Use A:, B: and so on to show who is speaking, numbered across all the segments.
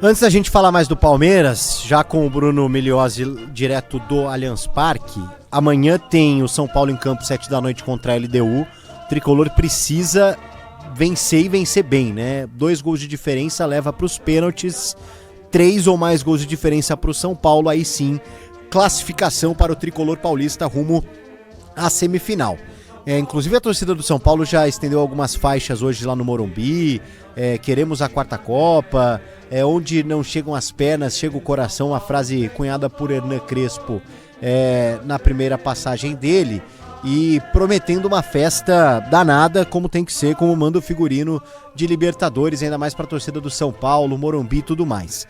A: Antes da gente falar mais do Palmeiras, já com o Bruno Migliozzi direto do Allianz Parque, amanhã tem o São Paulo em campo 7 da noite contra a LDU. O tricolor precisa vencer e vencer bem, né? 2 gols de diferença leva para os pênaltis, 3 ou mais gols de diferença para o São Paulo, aí sim, classificação para o tricolor paulista rumo à semifinal. Inclusive a torcida do São Paulo já estendeu algumas faixas hoje lá no Morumbi, queremos a quarta Copa, onde não chegam as pernas, chega o coração, a frase cunhada por Hernan Crespo na primeira passagem dele, e prometendo uma festa danada, como tem que ser, como manda o figurino de Libertadores, ainda mais para a torcida do São Paulo, Morumbi e tudo mais.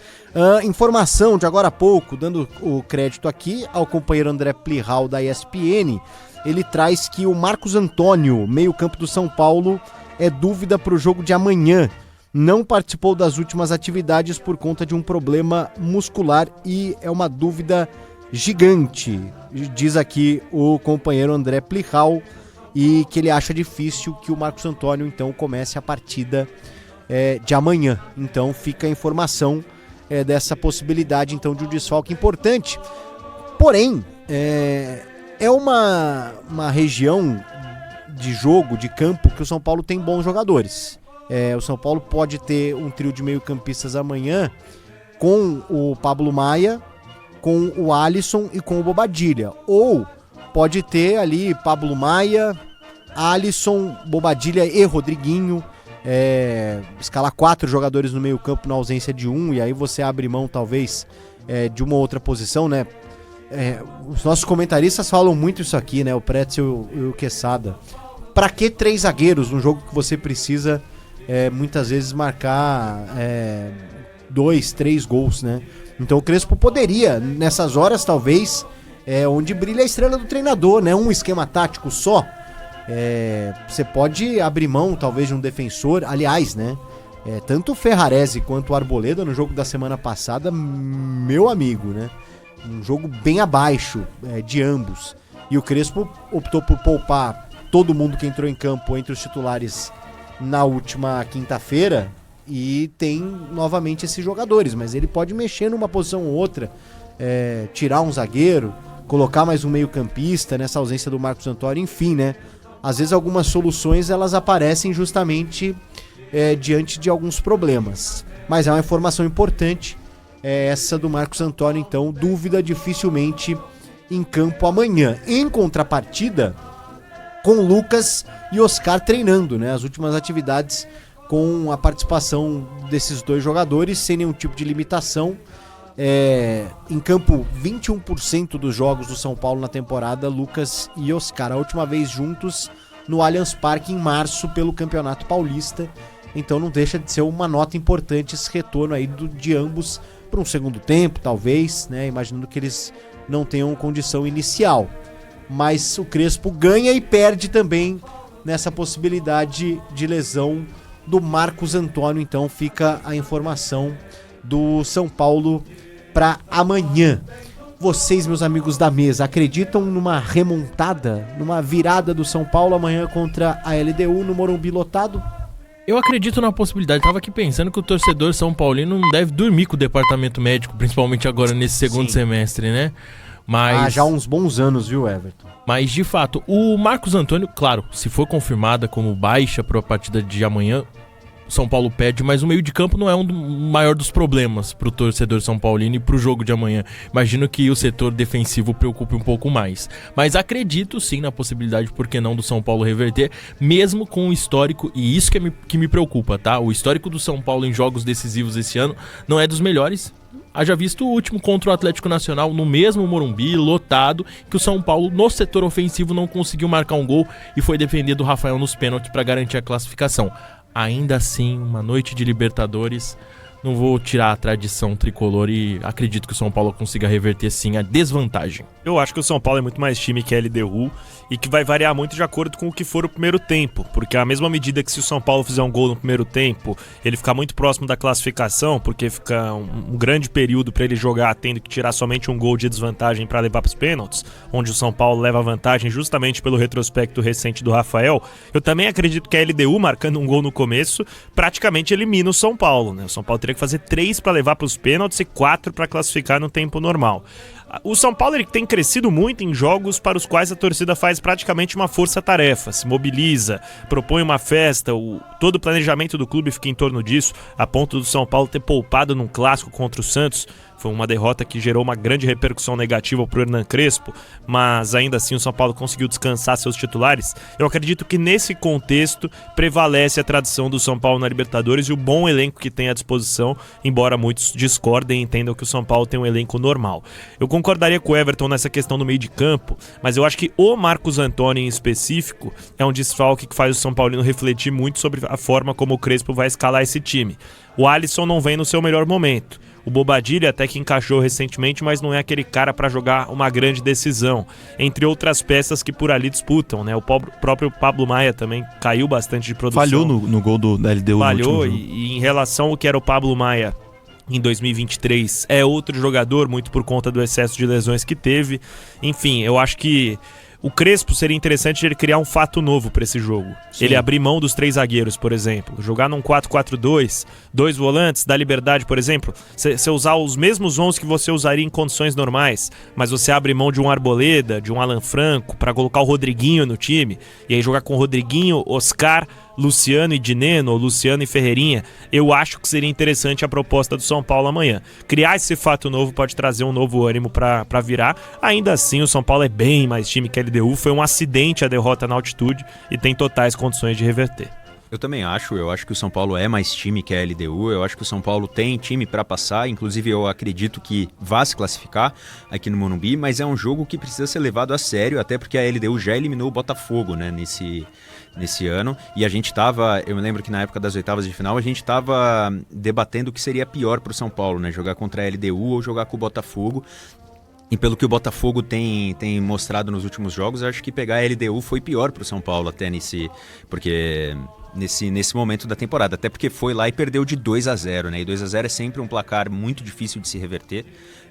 A: Informação de agora há pouco, dando o crédito aqui ao companheiro André Plihal da ESPN, ele traz que o Marcos Antônio, meio-campo do São Paulo, é dúvida para o jogo de amanhã. Não participou das últimas atividades por conta de um problema muscular e é uma dúvida gigante, diz aqui o companheiro André Plihal, e que ele acha difícil que o Marcos Antônio então comece a partida de amanhã. Então fica a informação dessa possibilidade então de um desfalque importante. Porém, é uma região de jogo, de campo, que o São Paulo tem bons jogadores. O São Paulo pode ter um trio de meio-campistas amanhã com o Pablo Maia, com o Alisson e com o Bobadilla. Ou pode ter ali Pablo Maia, Alisson, Bobadilla e Rodriguinho, escalar 4 jogadores no meio-campo na ausência de um, e aí você abre mão talvez de uma outra posição, né? Os nossos comentaristas falam muito isso aqui, né? O Pretzel e o Quesada. Pra que 3 zagueiros num jogo que você precisa muitas vezes marcar 2, 3 gols, né? Então o Crespo poderia, nessas horas talvez, onde brilha a estrela do treinador, né? Um esquema tático só. Você pode abrir mão talvez de um defensor, aliás, né? Tanto o Ferrarese quanto o Arboleda no jogo da semana passada, meu amigo, né? Um jogo bem abaixo de ambos. E o Crespo optou por poupar todo mundo que entrou em campo entre os titulares na última quinta-feira e tem novamente esses jogadores, mas ele pode mexer numa posição ou outra, tirar um zagueiro, colocar mais um meio-campista nessa ausência do Marcos Antônio, enfim, né? Às vezes algumas soluções elas aparecem justamente diante de alguns problemas, mas é uma informação importante essa do Marcos Antônio, então dúvida dificilmente em campo amanhã. Em contrapartida, com Lucas e Oscar treinando, né? As últimas atividades com a participação desses 2 jogadores sem nenhum tipo de limitação. Em campo, 21% dos jogos do São Paulo na temporada, Lucas e Oscar. A última vez juntos no Allianz Parque em março pelo Campeonato Paulista. Então não deixa de ser uma nota importante esse retorno aí de ambos para um segundo tempo, talvez, né? Imaginando que eles não tenham condição inicial. Mas o Crespo ganha e perde também nessa possibilidade de lesão do Marcos Antônio. Então fica a informação do São Paulo para amanhã. Vocês, meus amigos da mesa, acreditam numa remontada, numa virada do São Paulo amanhã contra a LDU no Morumbi lotado?
B: Eu acredito na possibilidade. Tava aqui pensando que o torcedor São Paulino não deve dormir com o departamento médico, principalmente agora nesse segundo semestre, né? Mas
A: já há uns bons anos, viu, Everton?
B: Mas, de fato, o Marcos Antônio, claro, se for confirmada como baixa para a partida de amanhã, o São Paulo perde, mas o meio de campo não é maior dos problemas para o torcedor São Paulino e para o jogo de amanhã. Imagino que o setor defensivo preocupe um pouco mais. Mas acredito sim na possibilidade, por que não, do São Paulo reverter, mesmo com o histórico, e isso que me preocupa, tá? O histórico do São Paulo em jogos decisivos esse ano não é dos melhores. Haja visto o último contra o Atlético Nacional no mesmo Morumbi, lotado, que o São Paulo no setor ofensivo não conseguiu marcar um gol e foi defender do Rafael nos pênaltis para garantir a classificação. Ainda assim, uma noite de Libertadores, não vou tirar a tradição tricolor e acredito que o São Paulo consiga reverter sim a desvantagem.
C: Eu acho que o São Paulo é muito mais time que a LDU e que vai variar muito de acordo com o que for o primeiro tempo, porque à mesma medida que se o São Paulo fizer um gol no primeiro tempo, ele ficar muito próximo da classificação, porque fica um grande período para ele jogar tendo que tirar somente um gol de desvantagem para levar para os pênaltis, onde o São Paulo leva vantagem justamente pelo retrospecto recente do Rafael. Eu também acredito que a LDU, marcando um gol no começo, praticamente elimina o São Paulo, né? O São Paulo teria que fazer 3 para levar para os pênaltis e 4 para classificar no tempo normal. O São Paulo ele tem crescido muito em jogos para os quais a torcida faz praticamente uma força-tarefa, se mobiliza, propõe uma festa, todo o planejamento do clube fica em torno disso, a ponto do São Paulo ter poupado num clássico contra o Santos. Foi uma derrota que gerou uma grande repercussão negativa para o Hernan Crespo, mas ainda assim o São Paulo conseguiu descansar seus titulares. Eu acredito que nesse contexto prevalece a tradição do São Paulo na Libertadores e o bom elenco que tem à disposição, embora muitos discordem e entendam que o São Paulo tem um elenco normal. Eu concordaria com o Everton nessa questão do meio de campo, mas eu acho que o Marcos Antônio em específico é um desfalque que faz o São Paulino refletir muito sobre a forma como o Crespo vai escalar esse time. O Alisson não vem no seu melhor momento. O Bobadilla até que encaixou recentemente, mas não é aquele cara para jogar uma grande decisão, entre outras peças que por ali disputam, né? O próprio Pablo Maia também caiu bastante de produção.
D: Falhou no gol da LDU.
C: Falhou, e em relação ao que era o Pablo Maia em 2023, é outro jogador, muito por conta do excesso de lesões que teve. Enfim, eu acho que o Crespo seria interessante ele criar um fato novo para esse jogo. Sim. Ele abrir mão dos 3 zagueiros, por exemplo. Jogar num 4-4-2, 2 volantes, dar liberdade, por exemplo. Você usar os mesmos 11 que você usaria em condições normais, mas você abre mão de um Arboleda, de um Alan Franco, para colocar o Rodriguinho no time. E aí jogar com Rodriguinho, Oscar, Luciano e Dineno, ou Luciano e Ferreirinha. Eu acho que seria interessante a proposta do São Paulo amanhã. Criar esse fato novo pode trazer um novo ânimo para virar. Ainda assim, o São Paulo é bem mais time que a LDU. Foi um acidente a derrota na altitude e tem totais condições de reverter.
E: Eu também acho, que o São Paulo é mais time que a LDU, eu acho que o São Paulo tem time para passar, inclusive eu acredito que vá se classificar aqui no Morumbi, mas é um jogo que precisa ser levado a sério, até porque a LDU já eliminou o Botafogo, né, nesse ano, e a gente tava, eu me lembro que na época das oitavas de final, a gente tava debatendo o que seria pior pro São Paulo, né, jogar contra a LDU ou jogar com o Botafogo. E pelo que o Botafogo tem mostrado nos últimos jogos, eu acho que pegar a LDU foi pior pro São Paulo até nesse momento da temporada, até porque foi lá e perdeu de 2-0, né? E 2-0 é sempre um placar muito difícil de se reverter.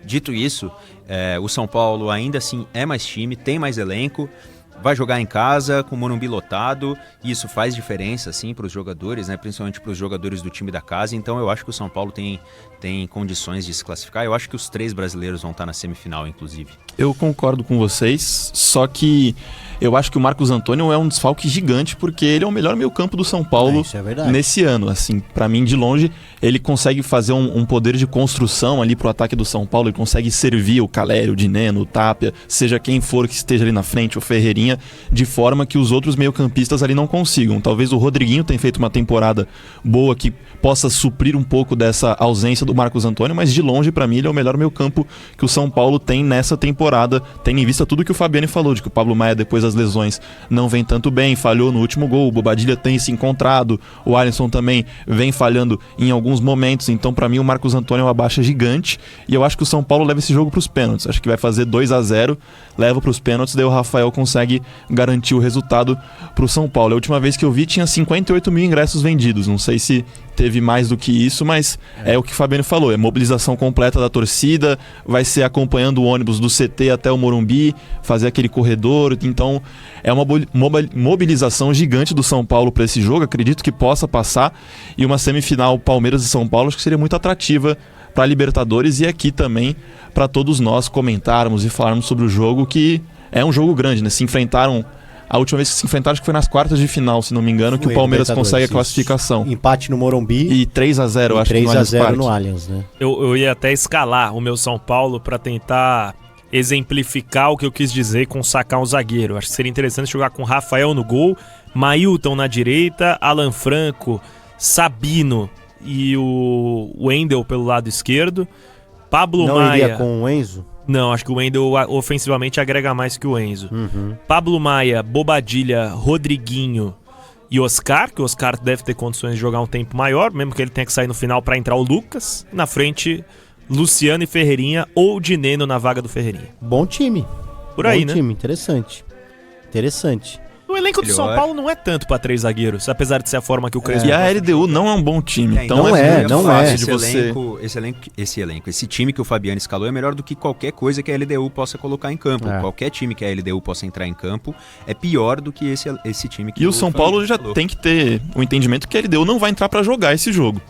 E: Dito isso, o São Paulo ainda assim é mais time, tem mais elenco, vai jogar em casa, com o Morumbi lotado, e isso faz diferença, assim, para os jogadores, né? Principalmente para os jogadores do time da casa. Então eu acho que o São Paulo tem condições de se classificar. Eu acho que os 3 brasileiros vão estar na semifinal, inclusive.
D: Eu concordo com vocês, só que eu acho que o Marcos Antônio é um desfalque gigante, porque ele é o melhor meio-campo do São Paulo nesse ano. Assim, para mim, de longe, ele consegue fazer um poder de construção ali pro ataque do São Paulo, ele consegue servir o Calério, o Dineno, o Tapia, seja quem for que esteja ali na frente, o Ferreirinha, de forma que os outros meio-campistas ali não consigam. Talvez o Rodriguinho tenha feito uma temporada boa que possa suprir um pouco dessa ausência do Marcos Antônio, mas de longe, para mim, ele é o melhor meio-campo que o São Paulo tem nessa temporada, tendo em vista tudo que o Fabiani falou, de que o Pablo Maia, depois das lesões, não vem tanto bem, falhou no último gol, o Bobadilla tem se encontrado, o Alisson também vem falhando em alguns momentos, então para mim o Marcos Antônio é uma baixa gigante, e eu acho que o São Paulo leva esse jogo pros pênaltis, acho que vai fazer 2-0, leva pros pênaltis, daí o Rafael consegue garantir o resultado pro São Paulo. A última vez que eu vi tinha 58 mil ingressos vendidos, não sei se teve mais do que isso, mas é o que o Fabiano falou, é mobilização completa da torcida, vai ser acompanhando o ônibus do CT até o Morumbi, fazer aquele corredor, então é uma mobilização gigante do São Paulo para esse jogo, acredito que possa passar, e uma semifinal Palmeiras e São Paulo acho que seria muito atrativa para a Libertadores e aqui também para todos nós comentarmos e falarmos sobre o jogo, que é um jogo grande, né? Se enfrentaram, a última vez que se enfrentaram acho que foi nas quartas de final, se não me engano, que o Palmeiras consegue a classificação.
A: Empate no Morumbi.
D: E 3-0, acho que no Allianz Parque. 3-0
A: no Allianz, né?
C: Eu ia até escalar o meu São Paulo para tentar exemplificar o que eu quis dizer com sacar um zagueiro. Acho que seria interessante jogar com Rafael no gol, Mailton na direita, Alan Franco, Sabino e o Wendel pelo lado esquerdo. Pablo Maia...
A: Não iria com o Enzo?
C: Não, acho que o Wendel ofensivamente agrega mais que o Enzo. Pablo Maia, Bobadilla, Rodriguinho e Oscar, que o Oscar deve ter condições de jogar um tempo maior, mesmo que ele tenha que sair no final para entrar o Lucas. Na frente, Luciano e Ferreirinha ou Dineno na vaga do Ferreirinha.
A: Bom time.
C: Por aí,
A: Bom time, interessante.
C: O elenco do São Paulo não é tanto pra 3 zagueiros, apesar de ser a forma que o Crespo...
D: E a LDU não é um bom time, então
A: não é fácil
D: de você...
E: Esse time que o Fabiano escalou é melhor do que qualquer coisa que a LDU possa colocar em campo. Qualquer time que a LDU possa entrar em campo é pior do que esse time que
D: o São Paulo já tem que ter o entendimento que a LDU não vai entrar pra jogar esse jogo.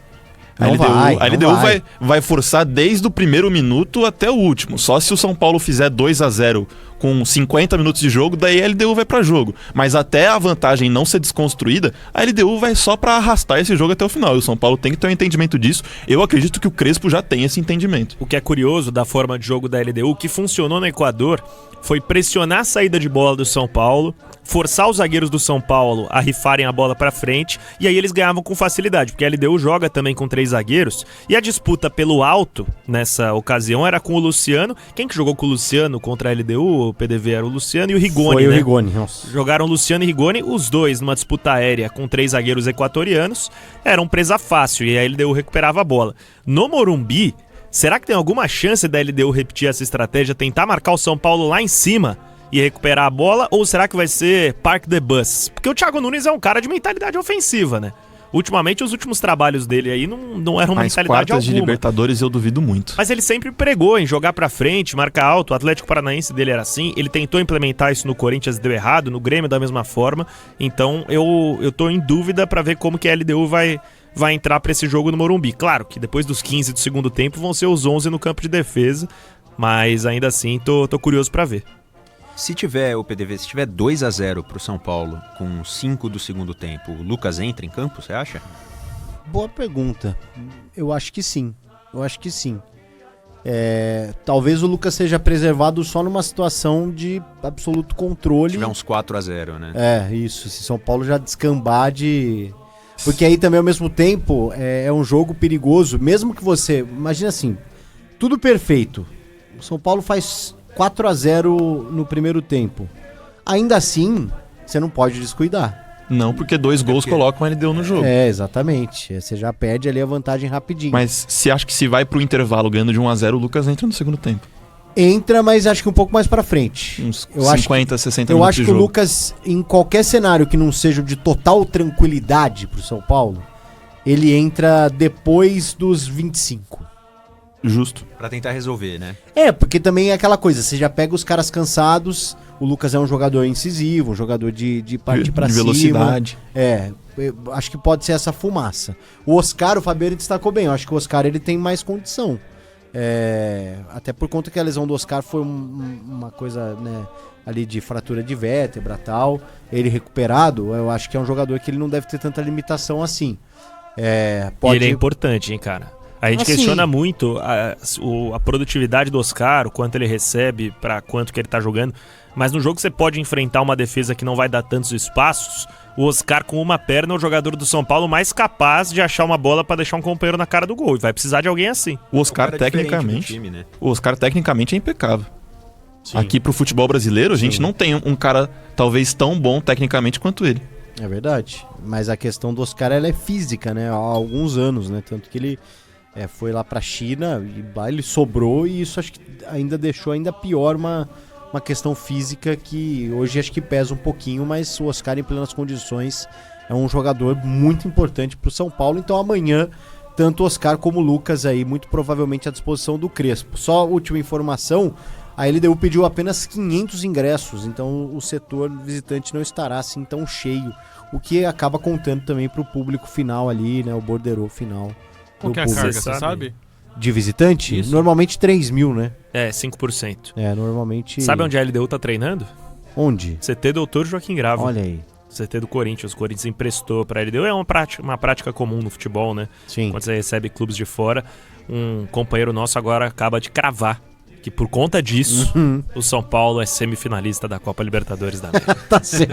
D: A LDU vai forçar desde o primeiro minuto até o último. Só se o São Paulo fizer 2-0 com 50 minutos de jogo, daí a LDU vai pra jogo. Mas até a vantagem não ser desconstruída, a LDU vai só pra arrastar esse jogo até o final. E o São Paulo tem que ter um entendimento disso. Eu acredito que o Crespo já tem esse entendimento.
C: O que é curioso da forma de jogo da LDU, que funcionou no Equador, foi pressionar a saída de bola do São Paulo, forçar os zagueiros do São Paulo a rifarem a bola pra frente, e aí eles ganhavam com facilidade, porque a LDU joga também com 3 zagueiros, e a disputa pelo alto, nessa ocasião, era com o Luciano. Quem que jogou com o Luciano contra a LDU, o PDV, era o Luciano e o Rigoni,
A: Foi o Rigoni, nossa.
C: Jogaram Luciano e Rigoni, os dois numa disputa aérea com 3 zagueiros equatorianos, era um presa fácil, e a LDU recuperava a bola. No Morumbi, será que tem alguma chance da LDU repetir essa estratégia, tentar marcar o São Paulo lá em cima e recuperar a bola, ou será que vai ser Park the Bus? Porque o Thiago Nunes é um cara de mentalidade ofensiva, né? Ultimamente, os últimos trabalhos dele aí não eram mentalidade alguma.
D: As quartas de Libertadores eu duvido muito.
C: Mas ele sempre pregou em jogar pra frente, marcar alto. O Atlético Paranaense dele era assim. Ele tentou implementar isso no Corinthians e deu errado, no Grêmio da mesma forma. Então eu tô em dúvida pra ver como que a LDU vai entrar pra esse jogo no Morumbi. Claro que depois dos 15 do segundo tempo vão ser os 11 no campo de defesa, mas ainda assim tô curioso pra ver.
E: Se tiver 2-0 pro São Paulo com 5 do segundo tempo, o Lucas entra em campo, você acha?
A: Boa pergunta. Eu acho que sim. Talvez o Lucas seja preservado só numa situação de absoluto controle.
E: Se tiver uns 4-0, né?
A: Isso. Se São Paulo já descambar de... Porque aí também, ao mesmo tempo, é um jogo perigoso. Mesmo que você... Imagina assim, tudo perfeito. O São Paulo faz 4-0 no primeiro tempo. Ainda assim, você não pode descuidar.
D: Não, porque 2 gols colocam a LDU no jogo.
A: Exatamente. Você já perde ali a vantagem rapidinho.
D: Mas você acha que se vai pro intervalo ganhando de 1-0, o Lucas entra no segundo tempo?
A: Entra, mas acho que um pouco mais pra frente.
D: Uns 50, 60 minutos de jogo.
A: Eu acho que o Lucas, em qualquer cenário que não seja de total tranquilidade pro São Paulo, ele entra depois dos 25.
D: Justo.
E: Pra tentar resolver, né?
A: Porque também é aquela coisa, você já pega os caras cansados, o Lucas é um jogador incisivo, um jogador de partir pra cima. De
D: velocidade.
A: Eu acho que pode ser essa fumaça. O Oscar, o Fabiano destacou bem, eu acho que o Oscar ele tem mais condição. Até por conta que a lesão do Oscar foi uma coisa, né, ali de fratura de vértebra e tal. Ele recuperado, eu acho que é um jogador que ele não deve ter tanta limitação assim.
C: E ele é importante, hein, cara? A gente questiona muito a produtividade do Oscar, o quanto ele recebe para quanto que ele tá jogando, mas no jogo você pode enfrentar uma defesa que não vai dar tantos espaços. O Oscar com uma perna é o jogador do São Paulo mais capaz de achar uma bola para deixar um companheiro na cara do gol, e vai precisar de alguém assim.
D: O Oscar tecnicamente, time, né? O Oscar tecnicamente é impecável. Sim. Aqui pro futebol brasileiro, a gente não tem um cara talvez tão bom tecnicamente quanto ele.
A: É verdade, mas a questão do Oscar ela é física, né? Há alguns anos, né? Tanto que ele foi lá pra China e lá ele sobrou, e isso acho que ainda deixou ainda pior uma questão física que hoje acho que pesa um pouquinho, mas o Oscar em plenas condições é um jogador muito importante pro São Paulo. Então amanhã, tanto o Oscar como o Lucas aí, muito provavelmente à disposição do Crespo. Só última informação, a LDU pediu apenas 500 ingressos, então o setor visitante não estará assim tão cheio, o que acaba contando também pro público final ali, né, o borderô final.
B: Qual que é a carga, você sabe?
A: De visitante?
B: Isso.
A: Normalmente 3 mil, né?
C: 5%.
A: Normalmente...
C: Sabe onde a LDU tá treinando?
A: Onde?
C: CT Doutor Joaquim Grava.
A: Olha aí.
C: CT do Corinthians. O Corinthians emprestou pra LDU. É uma prática comum no futebol, né?
A: Sim.
C: Quando você recebe clubes de fora. Um companheiro nosso agora acaba de cravar que por conta disso, o São Paulo é semifinalista da Copa Libertadores da América.
A: Tá certo.